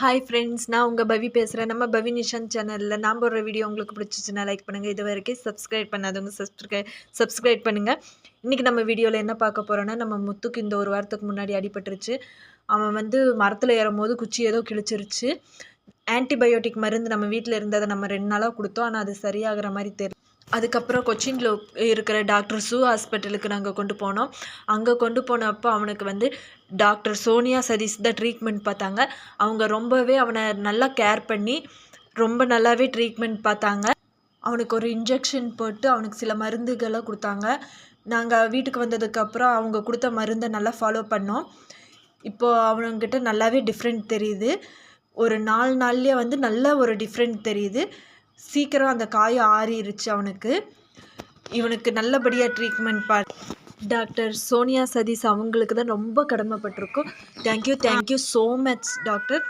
Hi friends, நான் உங்கள் பவி பேசுகிறேன். நம்ம பவி நிஷாந்த் சேனலில் நான் போடுற வீடியோ உங்களுக்கு பிடிச்சிச்சுன்னா லைக் பண்ணுங்கள். இது வரைக்கும் சப்ஸ்கிரைப் பண்ணாதவங்க சப்ஸ்கிரைப் பண்ணுங்கள். இன்றைக்கி நம்ம வீடியோவில் என்ன பார்க்க போகிறோன்னா, நம்ம முத்துக்கு இந்த ஒரு வாரத்துக்கு முன்னாடி அடிபட்டுருச்சு. அவன் மரத்தில் ஏறும்போது குச்சி ஏதோ கிழிச்சிருச்சு. ஆன்டிபயோட்டிக் மருந்து நம்ம வீட்டில் இருந்ததை நம்ம 2 நாளாக கொடுத்தோம். ஆனால் அது சரியாகிற மாதிரி தெரியல. அதுக்கப்புறம் கொச்சினில் இருக்கிற டாக்டர் சூ ஹாஸ்பிட்டலுக்கு நாங்கள் கொண்டு போனோம். அங்கே கொண்டு போனப்போ அவனுக்கு டாக்டர் சோனியா சதீஷ் தான் ட்ரீட்மெண்ட் பார்த்தாங்க. அவங்க ரொம்பவே அவனை நல்லா கேர் பண்ணி ரொம்ப நல்லாவே ட்ரீட்மெண்ட் பார்த்தாங்க. அவனுக்கு ஒரு இன்ஜெக்ஷன் போட்டு அவனுக்கு சில மருந்துகளை கொடுத்தாங்க. நாங்கள் வீட்டுக்கு வந்ததுக்கப்புறம் அவங்க கொடுத்த மருந்தை நல்லா ஃபாலோ பண்ணோம். இப்போது அவனுங்கிட்ட நல்லாவே டிஃப்ரெண்ட் தெரியுது. ஒரு 4 நாள்லேயே நல்ல ஒரு டிஃப்ரெண்ட் தெரியுது. சீக்கிரம் அந்த காயம் ஆறிடுச்சு. இவனுக்கு நல்லபடியாக ட்ரீட்மெண்ட் டாக்டர் சோனியா சதீஷ் அவங்களுக்கு தான் ரொம்ப கடமைப்பட்டிருக்கோம். Thank you so much doctor.